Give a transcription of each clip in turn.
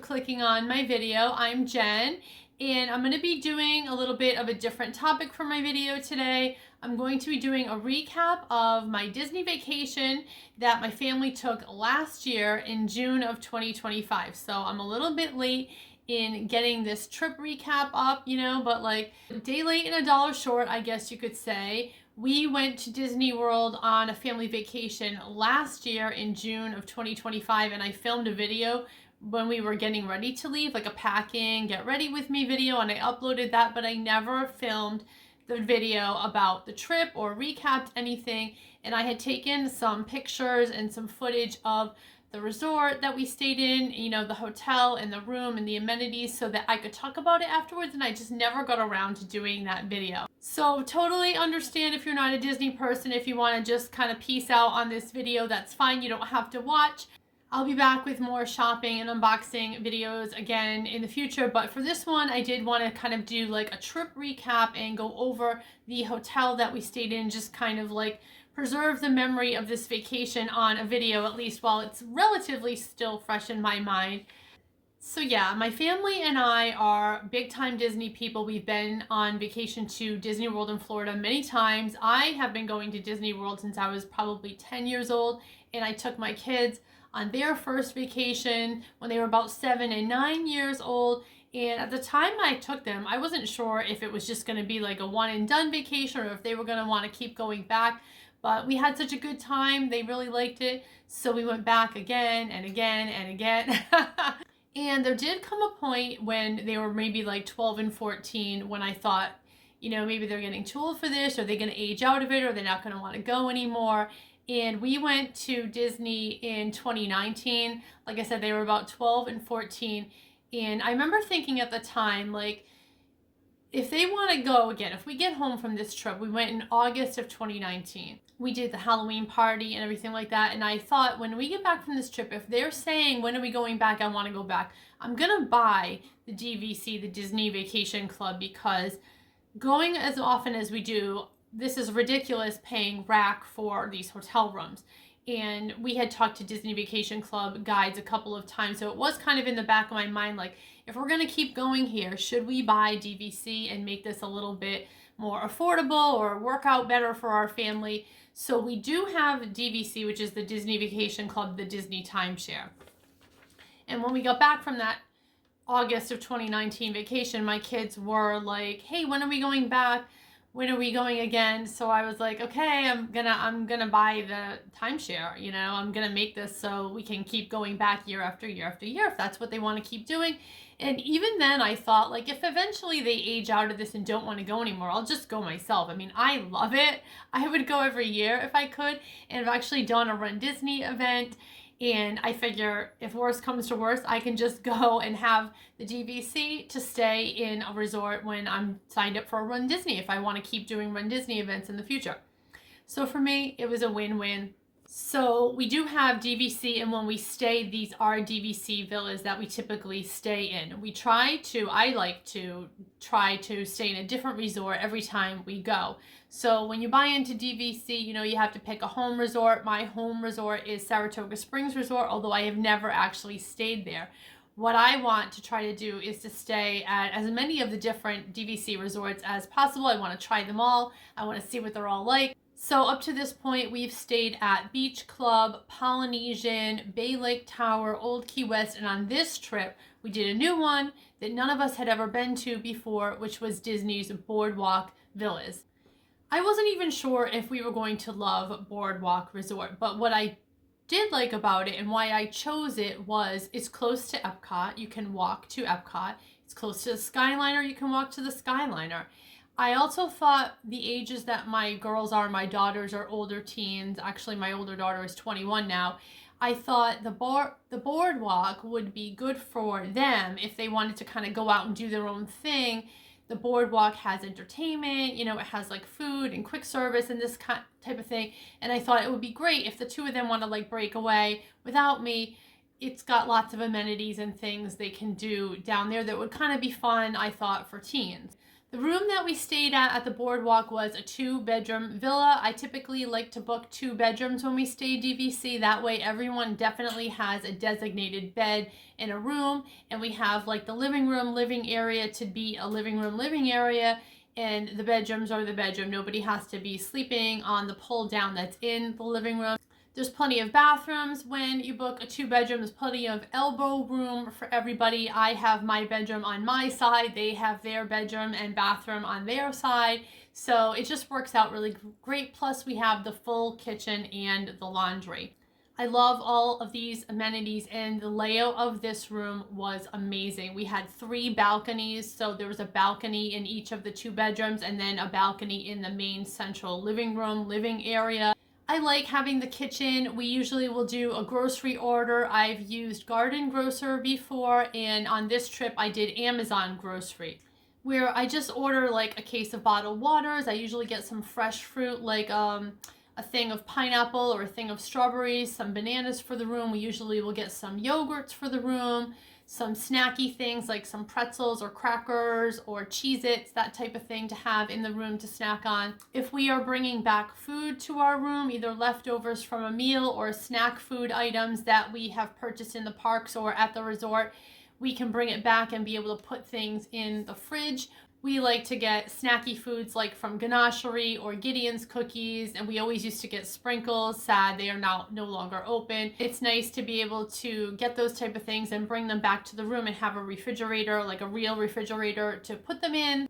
clicking on my video. I'm Jen, and I'm going to be doing a little bit of a different topic for my video today. I'm going to be doing a recap of my Disney vacation that my family took last year in June of 2025. So I'm a little bit late in getting this trip recap up, but like a day late and a dollar short, I guess you could say. We went to Disney World on a family vacation last year in June of 2025, and I filmed a video when we were getting ready to leave, like a packing, get ready with me video, and I uploaded that, but I never filmed the video about the trip or recapped anything. And I had taken some pictures and some footage of the resort that we stayed in, the hotel and the room and the amenities, so that I could talk about it afterwards, and I just never got around to doing that video. So totally understand if you're not a Disney person. If you want to just kind of peace out on this video, that's fine. You don't have to watch. I'll be back with more shopping and unboxing videos again in the future, but for this one I did want to kind of do like a trip recap and go over the hotel that we stayed in, just kind of like preserve the memory of this vacation on a video, at least while it's relatively still fresh in my mind. So yeah, my family and I are big time Disney people. We've been on vacation to Disney World in Florida many times. I have been going to Disney World since I was probably 10 years old, and I took my kids on their first vacation when they were about 7 and 9 years old. And at the time I took them, I wasn't sure if it was just going to be like a one and done vacation or if they were going to want to keep going back. But we had such a good time. They really liked it. So we went back again and again and again. And there did come a point when they were maybe like 12 and 14 when I thought, maybe they're getting too old for this, or they're going to age out of it, or they're not going to want to go anymore. And we went to Disney in 2019. Like I said, they were about 12 and 14. And I remember thinking at the time, like, if they want to go again, if we get home from this trip, we went in August of 2019. We did the Halloween party and everything like that. And I thought, when we get back from this trip, if they're saying, when are we going back? I want to go back. I'm going to buy the DVC, the Disney Vacation Club, because going as often as we do, this is ridiculous paying rack for these hotel rooms. And we had talked to Disney Vacation Club guides a couple of times, so it was kind of in the back of my mind, like, if we're going to keep going here, should we buy DVC and make this a little bit more affordable or work out better for our family? So we do have DVC, which is the Disney Vacation Club, the Disney timeshare. And when we got back from that August of 2019 vacation, my kids were like, hey, when are we going back? When are we going again? So I was like, okay, I'm gonna buy the timeshare. I'm gonna make this so we can keep going back year after year after year, if that's what they want to keep doing. And even then I thought, like, if eventually they age out of this and don't want to go anymore, I'll just go myself. I mean, I love it. I would go every year if I could. And I've actually done a Run Disney event. And I figure if worse comes to worse, I can just go and have the DVC to stay in a resort when I'm signed up for a Run Disney, if I want to keep doing Run Disney events in the future. So for me, it was a win-win. So we do have DVC, and when we stay, these are DVC villas that we typically stay in. I like to try to stay in a different resort every time we go. So when you buy into DVC, you have to pick a home resort. My home resort is Saratoga Springs Resort, although I have never actually stayed there. What I want to try to do is to stay at as many of the different DVC resorts as possible. I want to try them all. I want to see what they're all like. So up to this point, we've stayed at Beach Club, Polynesian, Bay Lake Tower, Old Key West, and on this trip, we did a new one that none of us had ever been to before, which was Disney's Boardwalk Villas. I wasn't even sure if we were going to love Boardwalk Resort, but what I did like about it and why I chose it was it's close to Epcot. You can walk to Epcot. It's close to the Skyliner. You can walk to the Skyliner. I also thought the ages that my girls are, my daughters are older teens. Actually, my older daughter is 21 now. I thought the boardwalk would be good for them if they wanted to kind of go out and do their own thing. The boardwalk has entertainment, it has like food and quick service and this type of thing. And I thought it would be great if the two of them want to like break away without me. It's got lots of amenities and things they can do down there that would kind of be fun, I thought, for teens. The room that we stayed at the Boardwalk was a 2-bedroom villa. I typically like to book 2 bedrooms when we stay DVC. That way everyone definitely has a designated bed in a room, and we have like the living room, living area to be a living room, living area, and the bedrooms are the bedroom. Nobody has to be sleeping on the pull down that's in the living room. There's plenty of bathrooms when you book a 2-bedroom. There's plenty of elbow room for everybody. I have my bedroom on my side. They have their bedroom and bathroom on their side. So it just works out really great. Plus we have the full kitchen and the laundry. I love all of these amenities, and the layout of this room was amazing. We had 3 balconies, so there was a balcony in each of the 2 bedrooms and then a balcony in the main central living room, living area. I like having the kitchen. We usually will do a grocery order. I've used Garden Grocer before, and on this trip I did Amazon Grocery, where I just order like a case of bottled waters. I usually get some fresh fruit, like a thing of pineapple or a thing of strawberries, some bananas for the room. We usually will get some yogurts for the room, some snacky things like some pretzels or crackers or Cheez-Its, that type of thing to have in the room to snack on. If we are bringing back food to our room, either leftovers from a meal or snack food items that we have purchased in the parks or at the resort, we can bring it back and be able to put things in the fridge. We like to get snacky foods like from Ganachery or Gideon's Cookies, and we always used to get sprinkles. Sad they are now no longer open. It's nice to be able to get those type of things and bring them back to the room and have a refrigerator, like a real refrigerator, to put them in.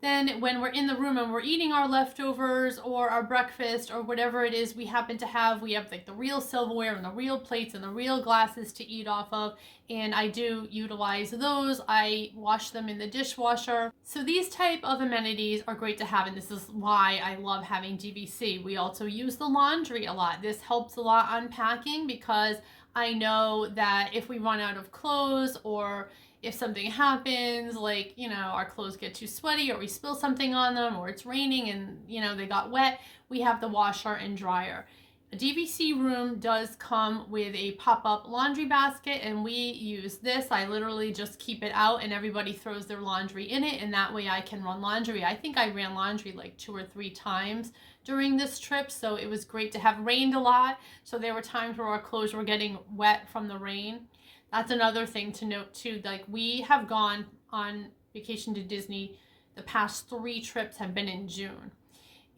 Then when we're in the room and we're eating our leftovers or our breakfast or whatever it is we happen to have, we have like the real silverware and the real plates and the real glasses to eat off of, and I do utilize those. I wash them in the dishwasher. So these type of amenities are great to have, and this is why I love having DVC. We also use the laundry a lot. This helps a lot unpacking, because I know that if we run out of clothes, or if something happens, like, you know, our clothes get too sweaty or we spill something on them, or it's raining and, you know, they got wet, we have the washer and dryer. A DVC room does come with a pop-up laundry basket, and we use this. I literally just keep it out and everybody throws their laundry in it, and that way I can run laundry. I think I ran laundry like 2 or 3 times during this trip, so it was great to have. Rained a lot, so there were times where our clothes were getting wet from the rain. That's another thing to note too. Like, we have gone on vacation to Disney. The past 3 trips have been in June,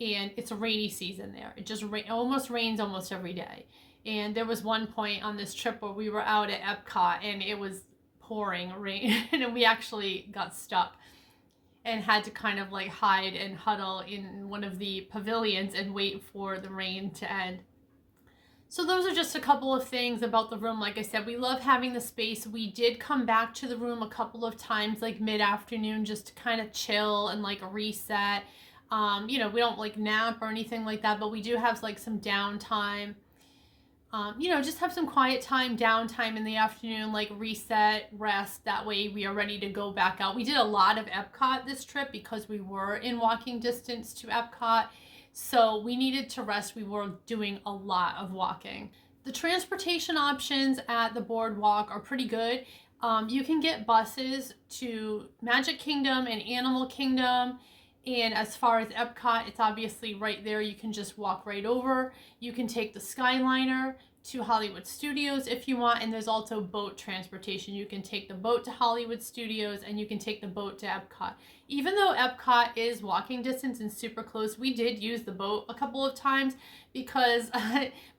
and it's a rainy season there. It just almost rains almost every day. And there was one point on this trip where we were out at Epcot and it was pouring rain and we actually got stuck and had to kind of like hide and huddle in one of the pavilions and wait for the rain to end. So those are just a couple of things about the room. Like I said, we love having the space. We did come back to the room a couple of times, like mid-afternoon, just to kind of chill and like reset. You know, we don't like nap or anything like that, but we do have like some downtime. You know, just have some quiet time, downtime in the afternoon, like reset, rest. That way we are ready to go back out. We did a lot of Epcot this trip because we were in walking distance to Epcot. So we needed to rest. We were doing a lot of walking. The transportation options at the Boardwalk are pretty good. You can get buses to Magic Kingdom and Animal Kingdom. And as far as Epcot, it's obviously right there. You can just walk right over. You can take the Skyliner to Hollywood Studios if you want, and there's also boat transportation. You can take the boat to Hollywood Studios and you can take the boat to Epcot. Even though Epcot is walking distance and super close, we did use the boat a couple of times because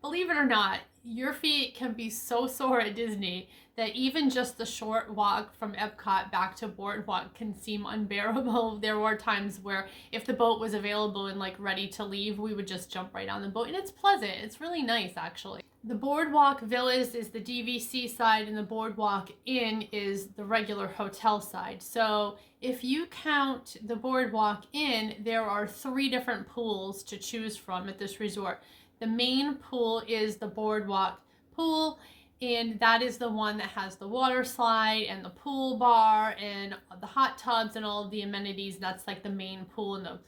believe it or not, your feet can be so sore at Disney that even just the short walk from Epcot back to Boardwalk can seem unbearable. There were times where if the boat was available and like ready to leave, we would just jump right on the boat, and it's pleasant. It's really nice, actually. The Boardwalk Villas is the DVC side, and the Boardwalk Inn is the regular hotel side. So if you count the Boardwalk Inn, there are 3 different pools to choose from at this resort. The main pool is the Boardwalk pool, and that is the one that has the water slide and the pool bar and the hot tubs and all of the amenities. That's like the main pool, and the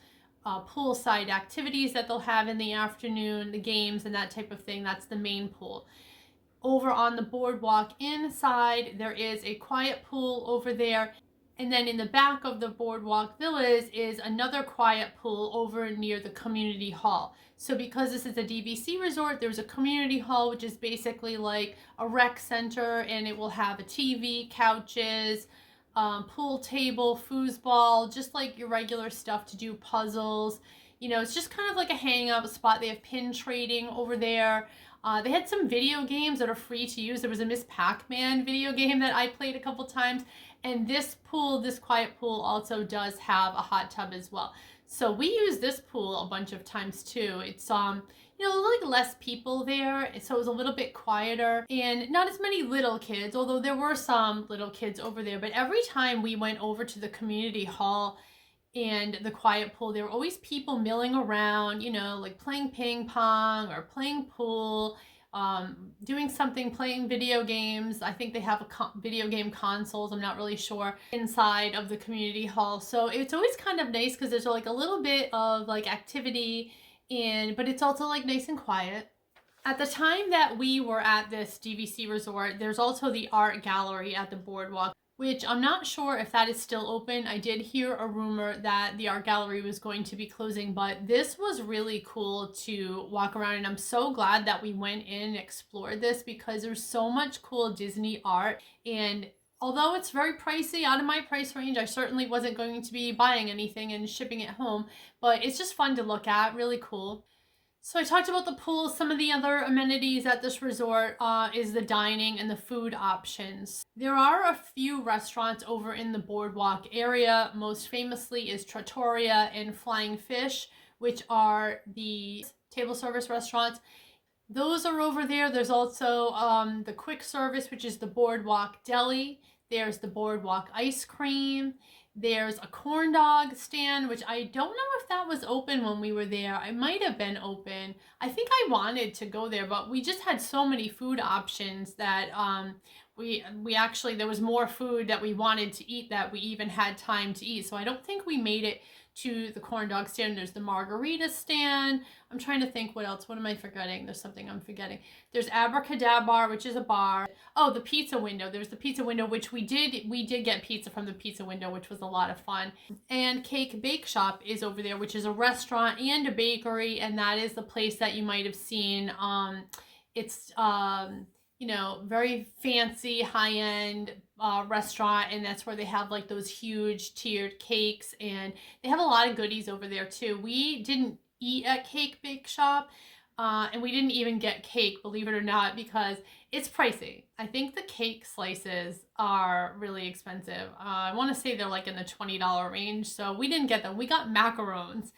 poolside activities that they'll have in the afternoon, the games and that type of thing. That's the main pool. Over on the Boardwalk inside, there is a quiet pool over there. And then in the back of the Boardwalk Villas is another quiet pool over near the community hall. So because this is a DVC resort, there's a community hall, which is basically like a rec center, and it will have a TV, couches, pool table, foosball, just like your regular stuff to do puzzles. You know, it's just kind of like a hangout spot. They have pin trading over there. They had some video games that are free to use. There was a Miss Pac-Man video game that I played a couple times. And this pool, this quiet pool, also does have a hot tub as well. So we use this pool a bunch of times too. It's you know, like less people there, so it was a little bit quieter and not as many little kids, although there were some little kids over there. But every time we went over to the community hall and the quiet pool, there were always people milling around, you know, like playing ping pong or playing pool, doing something, playing video games. I think they have video game consoles, I'm not really sure, inside of the community hall. So it's always kind of nice because there's like a little bit of like activity, but it's also like nice and quiet. At the time that we were at this DVC resort, there's also the art gallery at the Boardwalk, which I'm not sure if that is still open. I did hear a rumor that the art gallery was going to be closing, but this was really cool to walk around, and I'm so glad that we went in and explored this because there's so much cool Disney art. And although it's very pricey, out of my price range, I certainly wasn't going to be buying anything and shipping it home, but it's just fun to look at, really cool. So I talked about the pool. Some of the other amenities at this resort is the dining and the food options. There are a few restaurants over in the Boardwalk area. Most famously is Trattoria and Flying Fish, which are the table service restaurants. Those are over there. There's also the quick service, which is the Boardwalk Deli. There's the Boardwalk Ice Cream. There's a corn dog stand, which I don't know if that was open when we were there. It might have been open. I think I wanted to go there, but we just had so many food options that we actually, there was more food that we wanted to eat that we even had time to eat. So I don't think we made it to the corn dog stand. There's the margarita stand. I'm trying to think what else. What am I forgetting? There's something I'm forgetting. There's Abracadabra, which is a bar. Oh, the pizza window. There's the pizza window, which we did get pizza from the pizza window, which was a lot of fun. And Cake Bake Shop is over there, which is a restaurant and a bakery, and that is the place that you might have seen. It's you know, very fancy, high-end restaurant, and that's where they have like those huge tiered cakes, and they have a lot of goodies over there too. We didn't eat at Cake Bake Shop, and we didn't even get cake, believe it or not, because it's pricey. I think the cake slices are really expensive. I want to say they're like in the $20 range, so we didn't get them. We got macarons,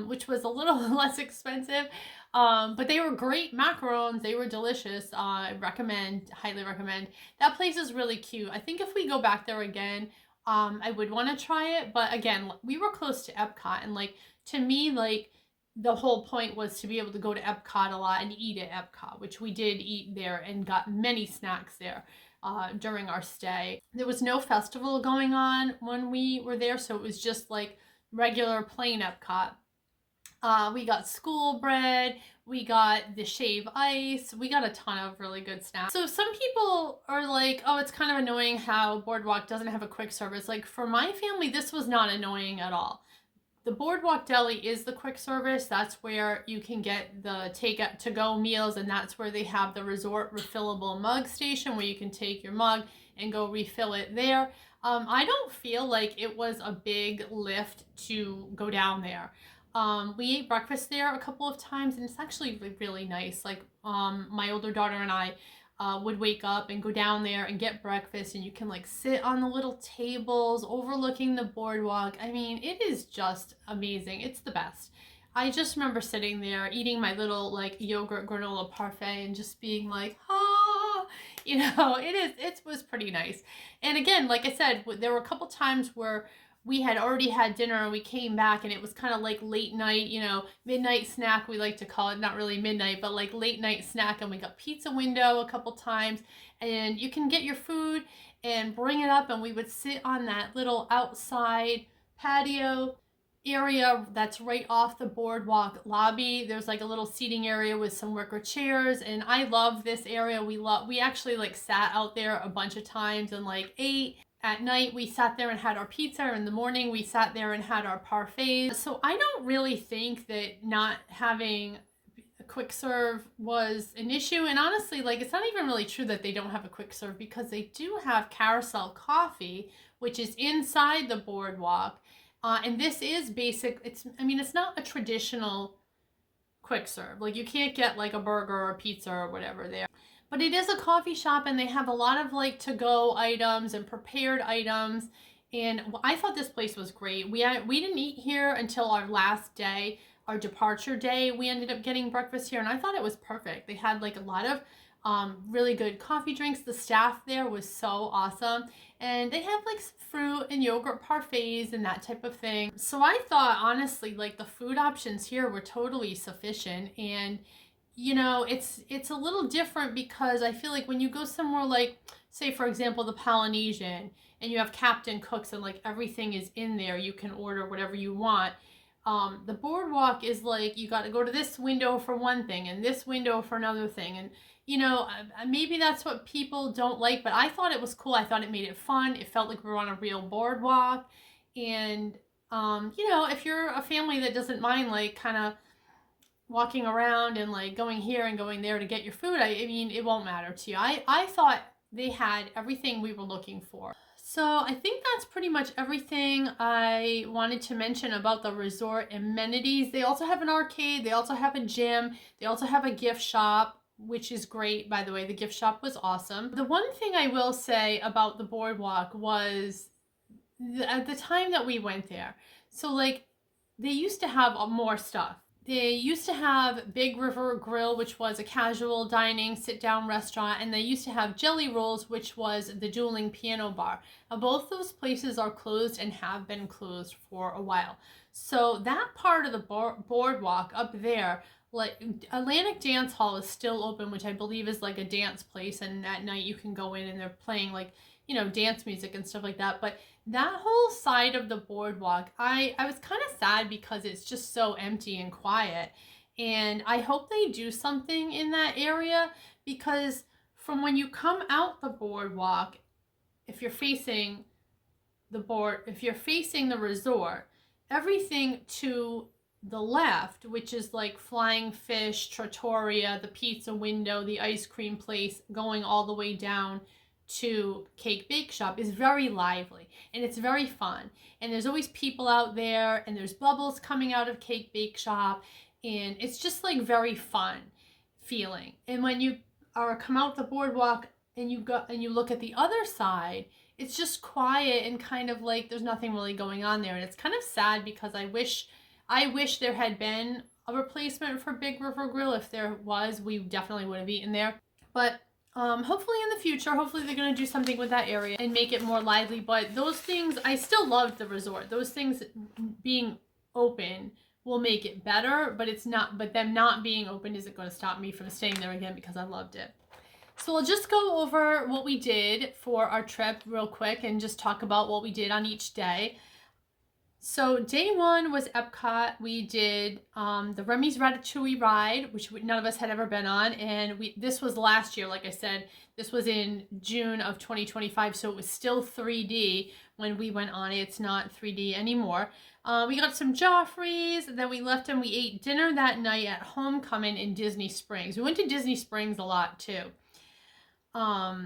which was a little less expensive, but they were great macarons. They were delicious. I recommend, highly recommend. That place is really cute. I think if we go back there again, I would want to try it. But again, we were close to Epcot, and like, to me, like, the whole point was to be able to go to Epcot a lot and eat at Epcot, which we did eat there and got many snacks there during our stay. There was no festival going on when we were there, so it was just like regular plain Epcot. We got school bread, we got the shave ice, we got a ton of really good snacks. So some people are like, oh, it's kind of annoying how Boardwalk doesn't have a quick service. Like, for my family, this was not annoying at all. The Boardwalk Deli is the quick service. That's where you can get the take-to-go meals, and that's where they have the resort refillable mug station where you can take your mug and go refill it there. I don't feel like it was a big lift to go down there. We ate breakfast there a couple of times, and it's actually really nice. Like, my older daughter and I would wake up and go down there and get breakfast, and you can like sit on the little tables overlooking the boardwalk. I mean, it is just amazing. It's the best. I just remember sitting there eating my little like yogurt granola parfait and just being like, you know, it was pretty nice. And again, like I said, there were a couple times where we had already had dinner and we came back, and it was kind of like late night, you know, midnight snack, we like to call it. Not really midnight, but like late night snack. And we got pizza window a couple times, and you can get your food and bring it up, and we would sit on that little outside patio area that's right off the boardwalk lobby. There's like a little seating area with some wicker chairs, and I love this area. We actually like sat out there a bunch of times and like ate. at night we sat there and had our pizza. In the morning we sat there and had our parfaits. So I don't really think that not having a quick serve was an issue. And honestly, like, it's not even really true that they don't have a quick serve, because they do have Carousel Coffee, which is inside the Boardwalk. And this is basic. It's not a traditional quick serve. Like, you can't get like a burger or a pizza or whatever there. But it is a coffee shop, and they have a lot of like to-go items and prepared items. And I thought this place was great. We didn't eat here until our last day, our departure day. We ended up getting breakfast here, and I thought it was perfect. They had like a lot of really good coffee drinks. The staff there was so awesome. And they have like fruit and yogurt parfaits and that type of thing. So I thought, honestly, like, the food options here were totally sufficient. And you know, it's a little different, because I feel like when you go somewhere like, say for example, the Polynesian, and you have Captain Cook's and like everything is in there, you can order whatever you want. The Boardwalk is like, you got to go to this window for one thing and this window for another thing. And you know, maybe that's what people don't like, but I thought it was cool. I thought it made it fun. It felt like we were on a real boardwalk. And you know, if you're a family that doesn't mind like kind of walking around and like going here and going there to get your food, I mean, it won't matter to you. I thought they had everything we were looking for. So I think that's pretty much everything I wanted to mention about the resort amenities. They also have an arcade. They also have a gym. They also have a gift shop, which is great, by the way. The gift shop was awesome. The one thing I will say about the Boardwalk was at the time that we went there, so like, they used to have more stuff. They used to have Big River Grill, which was a casual dining sit-down restaurant, and they used to have Jelly Rolls, which was the dueling piano bar. Now, both those places are closed and have been closed for a while. So that part of the boardwalk up there, like Atlantic Dance Hall, is still open, which I believe is like a dance place, and at night you can go in and they're playing like, you know, dance music and stuff like that. But that whole side of the boardwalk, I was kind of sad because it's just so empty and quiet. And I hope they do something in that area, because from when you come out the boardwalk, if you're facing the resort, everything to the left, which is like Flying Fish, Trattoria, the pizza window, the ice cream place, going all the way down to Cake Bake Shop, is very lively and it's very fun. And there's always people out there, and there's bubbles coming out of Cake Bake Shop, and it's just like very fun feeling. And when you come out the boardwalk and you look at the other side, it's just quiet and kind of like there's nothing really going on there. And it's kind of sad, because I wish there had been a replacement for Big River Grill. If there was, we definitely would have eaten there. But hopefully in the future, hopefully they're going to do something with that area and make it more lively. But those things, I still loved the resort. Those things being open will make it better, but them not being open isn't going to stop me from staying there again, because I loved it. So I'll just go over what we did for our trip real quick and just talk about what we did on each day. So day one was Epcot. We did the Remy's Ratatouille ride, which none of us had ever been on. And this was last year, like I said. This was in June of 2025, so it was still 3D when we went on it. It's not 3D anymore. We got some Joffrey's, then we left and we ate dinner that night at Homecoming in Disney Springs. We went to Disney Springs a lot too.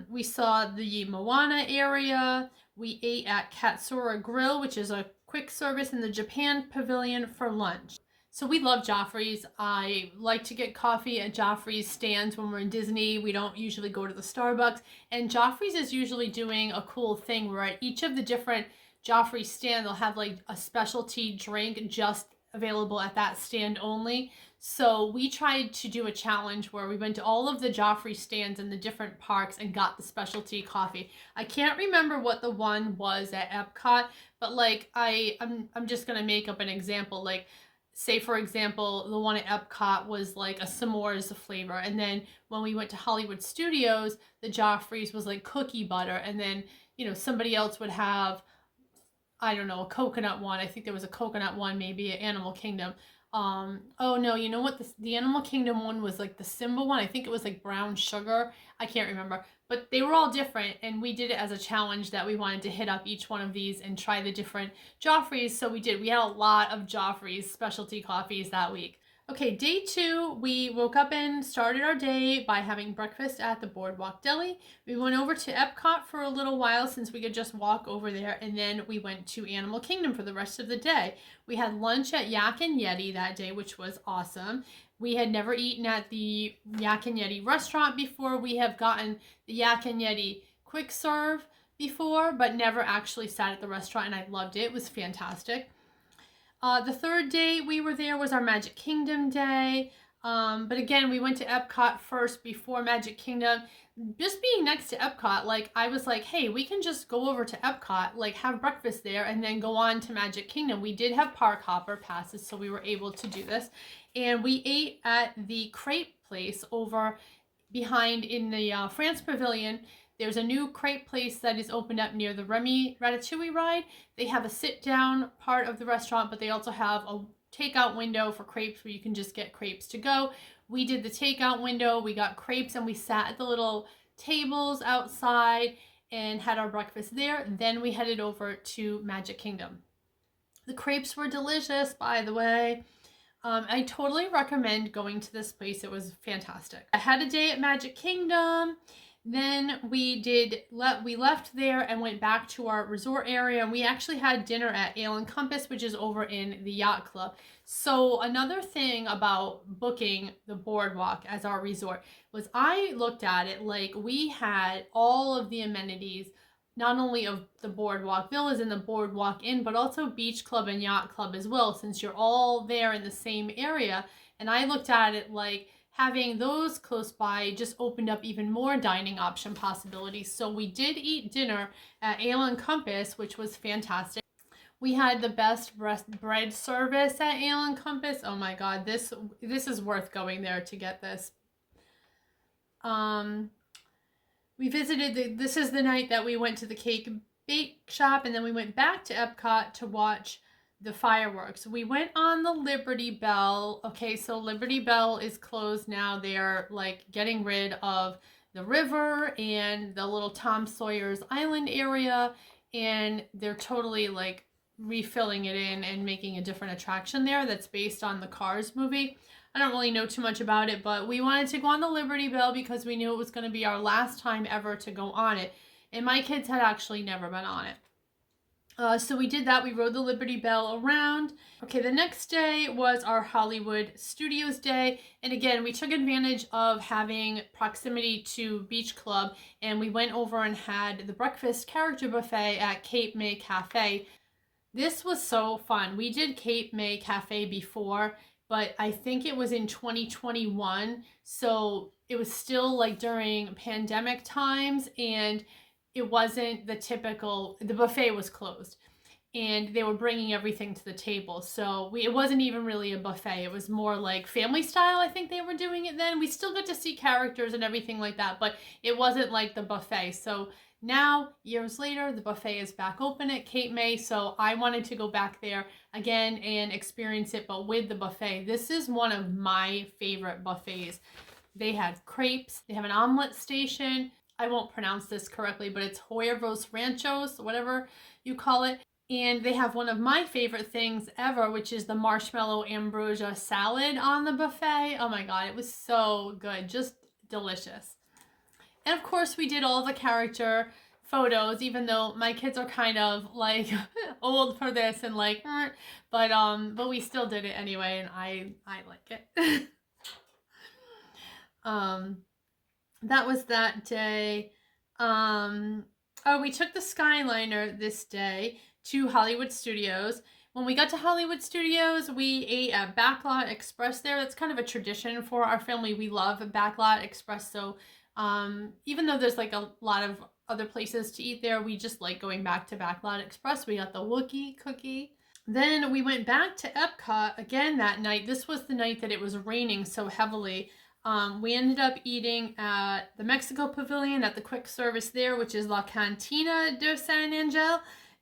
We saw the Moana area. We ate at Katsura Grill, which is a quick service in the Japan Pavilion, for lunch. So we love Joffrey's. I like to get coffee at Joffrey's stands when we're in Disney. We don't usually go to the Starbucks. And Joffrey's is usually doing a cool thing where at each of the different Joffrey's stand, they'll have like a specialty drink just available at that stand only. So we tried to do a challenge where we went to all of the Joffrey stands in the different parks and got the specialty coffee. I can't remember what the one was at Epcot, but like I'm just gonna make up an example. Like, say for example, the one at Epcot was like a s'mores flavor, and then when we went to Hollywood Studios, the Joffrey's was like cookie butter, and then, you know, somebody else would have, I don't know, a coconut one. I think there was a coconut one maybe at Animal Kingdom. Oh no, you know what? The Animal Kingdom one was like the Simba one. I think it was like brown sugar. I can't remember. But they were all different, and we did it as a challenge that we wanted to hit up each one of these and try the different Joffreys. So we did. We had a lot of Joffrey's specialty coffees that week. Okay, day 2, we woke up and started our day by having breakfast at the Boardwalk Deli. We went over to Epcot for a little while since we could just walk over there, and then we went to Animal Kingdom for the rest of the day. We had lunch at Yak and Yeti that day, which was awesome. We had never eaten at the Yak and Yeti restaurant before. We have gotten the Yak and Yeti quick serve before, but never actually sat at the restaurant, and I loved it. It was fantastic. The third day we were there was our Magic Kingdom day. But again, we went to Epcot first before Magic Kingdom. Just being next to Epcot, like I was like, hey, we can just go over to Epcot, like have breakfast there and then go on to Magic Kingdom. We did have park hopper passes, so we were able to do this. And we ate at the crepe place over behind in the France Pavilion. There's a new crepe place that is opened up near the Remy Ratatouille ride. They have a sit-down part of the restaurant, but they also have a takeout window for crepes where you can just get crepes to go. We did the takeout window. We got crepes and we sat at the little tables outside and had our breakfast there. Then we headed over to Magic Kingdom. The crepes were delicious, by the way. I totally recommend going to this place. It was fantastic. I had a day at Magic Kingdom. Then we left there and went back to our resort area, and we actually had dinner at Ale and Compass, which is over in the Yacht Club. So another thing about booking the Boardwalk as our resort was I looked at it like we had all of the amenities, not only of the Boardwalk Villas and the Boardwalk Inn, but also Beach Club and Yacht Club as well, since you're all there in the same area. And I looked at it like having those close by just opened up even more dining option possibilities. So we did eat dinner at Ale and Compass, which was fantastic. We had the best bread service at Ale and Compass. Oh my God, this is worth going there to get this. We visited this is the night that we went to the cake bake shop, and then we went back to Epcot to watch the fireworks. We went on the Liberty Bell. Okay, so Liberty Bell is closed now. They are like getting rid of the river and the little Tom Sawyer's Island area, and they're totally like refilling it in and making a different attraction there that's based on the Cars movie. I don't really know too much about it, but we wanted to go on the Liberty Bell because we knew it was going to be our last time ever to go on it, and my kids had actually never been on it. So we did that. We rode the Liberty Bell around. Okay, the next day was our Hollywood Studios day. And again, we took advantage of having proximity to Beach Club, and we went over and had the breakfast character buffet at Cape May Cafe. This was so fun. We did Cape May Cafe before, but I think it was in 2021. So it was still like during pandemic times, and it wasn't the typical, the buffet was closed and they were bringing everything to the table. So it wasn't even really a buffet. It was more like family style. I think they were doing it then. We still got to see characters and everything like that, but it wasn't like the buffet. So now, years later, the buffet is back open at Cape May. So I wanted to go back there again and experience it, but with the buffet. This is one of my favorite buffets. They had crepes. They have an omelet station. I won't pronounce this correctly, but it's Huevos Ranchos, whatever you call it. And they have one of my favorite things ever, which is the marshmallow ambrosia salad on the buffet. Oh my God, it was so good. Just delicious. And of course, we did all the character photos, even though my kids are kind of like old for this and like, but we still did it anyway, and I like it. That was that day. We took the Skyliner this day to Hollywood Studios. When we got to Hollywood Studios, we ate at Backlot Express there. That's kind of a tradition for our family. We love Backlot Express. So even though there's like a lot of other places to eat there, we just like going back to Backlot Express. We got the Wookiee cookie. Then we went back to Epcot again that night. This was the night that it was raining so heavily. We ended up eating at the Mexico Pavilion at the quick service there, which is La Cantina de San Angel.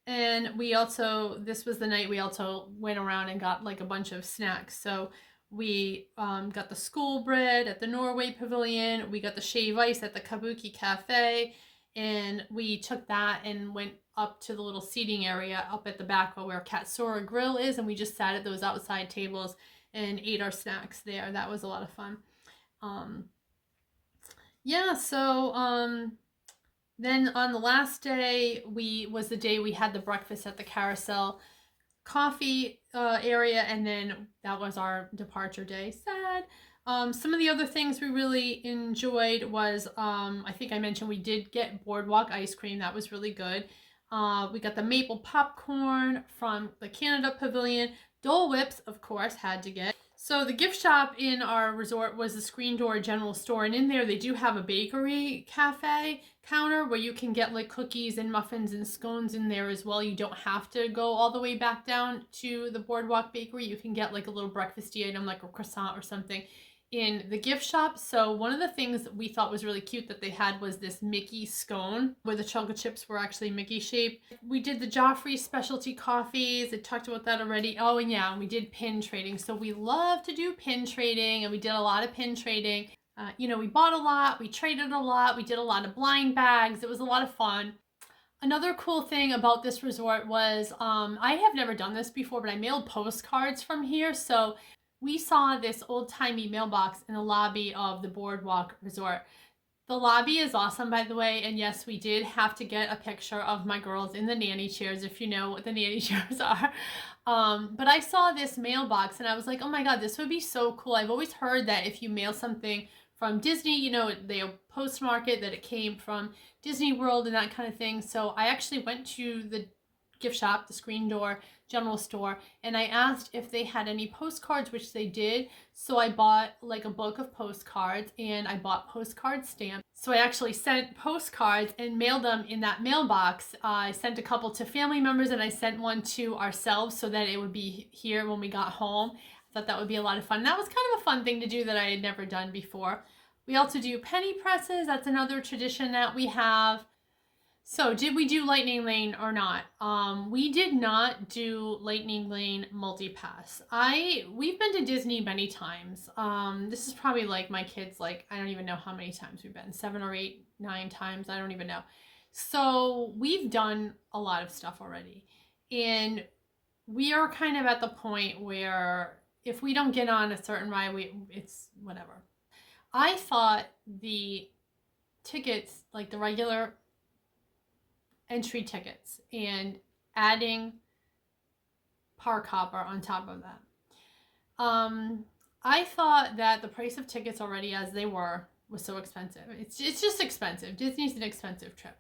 And we also, this was the night we also went around and got like a bunch of snacks. So we got the school bread at the Norway Pavilion. We got the shave ice at the Kabuki Cafe. And we took that and went up to the little seating area up at the back where Katsura Grill is. And we just sat at those outside tables and ate our snacks there. That was a lot of fun. Yeah, so then on the last day, was the day we had the breakfast at the Carousel coffee area, and then that was our departure day. Sad. Some of the other things we really enjoyed was, I think I mentioned we did get Boardwalk ice cream. That was really good. We got the maple popcorn from the Canada Pavilion. Dole Whips, of course, had to get. So the gift shop in our resort was the Screen Door General Store, and in there they do have a bakery cafe counter where you can get like cookies and muffins and scones in there as well. You don't have to go all the way back down to the Boardwalk Bakery. You can get like a little breakfasty item like a croissant or something in the gift shop. So one of the things we thought was really cute that they had was this Mickey scone where the chocolate chips were actually Mickey shaped. We did the Joffrey specialty coffees. I talked about that already. Oh, and yeah, and we did pin trading. So we love to do pin trading, and we did a lot of pin trading. We bought a lot, we traded a lot, we did a lot of blind bags. It was a lot of fun. Another cool thing about this resort was I have never done this before, but I mailed postcards from here. So we saw this old-timey mailbox in the lobby of the Boardwalk Resort. The lobby is awesome, by the way, and yes, we did have to get a picture of my girls in the nanny chairs, if you know what the nanny chairs are. But I saw this mailbox, and I was like, oh my god, this would be so cool. I've always heard that if you mail something from Disney, they'll postmark it, that it came from DisneyWorld and that kind of thing. So I actually went to the gift shop, the Screen Door General Store, and I asked if they had any postcards, which they did. So I bought like a book of postcards, and I bought postcard stamps. So I actually sent postcards and mailed them in that mailbox. I sent a couple to family members, and I sent one to ourselves so that it would be here when we got home. I thought that would be a lot of fun. That was kind of a fun thing to do that I had never done before. We also do penny presses. That's another tradition that we have. So did we do Lightning Lane or not? We did not do Lightning Lane multi-pass. We've been to Disney many times. This is probably like my kids, like, I don't even know how many times we've been, 7 or 8, 9 times. I don't even know. So we've done a lot of stuff already. And we are kind of at the point where if we don't get on a certain ride, it's whatever. I thought the tickets, like the regular entry tickets, and adding park hopper on top of that. I thought that the price of tickets already as they were was so expensive. It's just expensive. Disney's an expensive trip.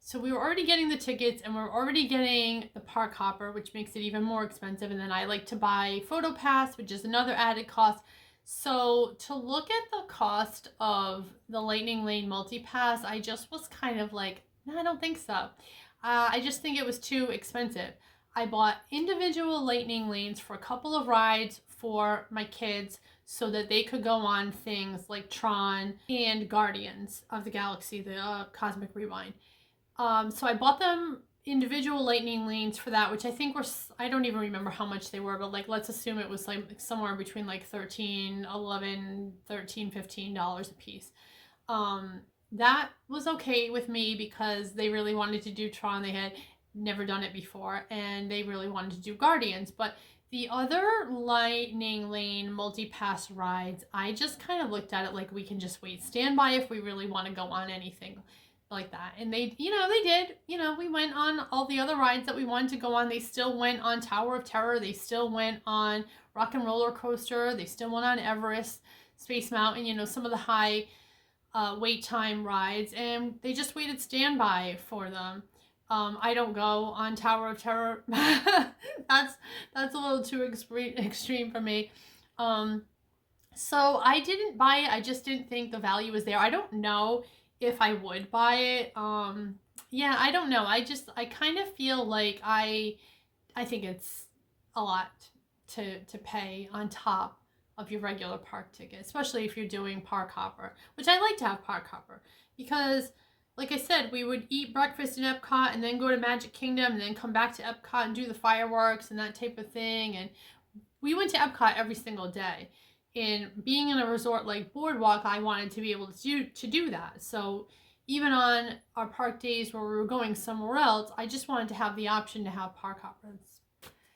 So we were already getting the tickets, and we're already getting the park hopper, which makes it even more expensive. And then I like to buy Photo Pass, which is another added cost. So to look at the cost of the Lightning Lane multi-pass, I just was kind of like, no, I don't think so. I just think it was too expensive. I bought individual Lightning Lanes for a couple of rides for my kids so that they could go on things like Tron and Guardians of the Galaxy, the Cosmic Rewind. So I bought them individual Lightning Lanes for that, which I think were, I don't even remember how much they were, but like, let's assume it was like somewhere between like $13, $11, $13, $15 a piece. That was okay with me because they really wanted to do Tron. They had never done it before, and they really wanted to do Guardians. But the other Lightning Lane multi-pass rides, I just kind of looked at it like we can just wait standby if we really want to go on anything like that. And they did. We went on all the other rides that we wanted to go on. They still went on Tower of Terror. They still went on Rock and Roller Coaster. They still went on Everest, Space Mountain, some of the high wait time rides, and they just waited standby for them. I don't go on Tower of Terror. That's a little too extreme for me. So I didn't buy it. I just didn't think the value was there. I don't know if I would buy it. Yeah, I don't know. I kind of feel like I think it's a lot to pay on top of your regular park ticket, especially if you're doing park hopper, which I like to have park hopper because like I said, we would eat breakfast in Epcot and then go to Magic Kingdom and then come back to Epcot and do the fireworks and that type of thing. And we went to Epcot every single day. And being in a resort like Boardwalk, I wanted to be able to do that. So even on our park days where we were going somewhere else, I just wanted to have the option to have park hoppers.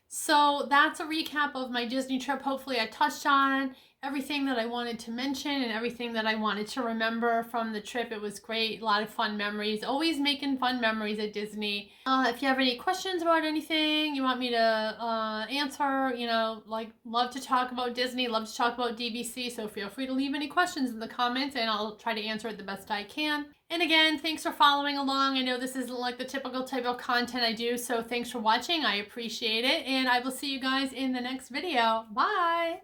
So that's a recap of my Disney trip. Hopefully I touched on everything that I wanted to mention and everything that I wanted to remember from the trip. It was great. A lot of fun memories. Always making fun memories at Disney. If you have any questions about anything you want me to answer, you know, like love to talk about Disney, love to talk about DVC. So feel free to leave any questions in the comments and I'll try to answer it the best I can. And again, thanks for following along. I know this isn't like the typical type of content I do, so thanks for watching. I appreciate it. And I will see you guys in the next video. Bye!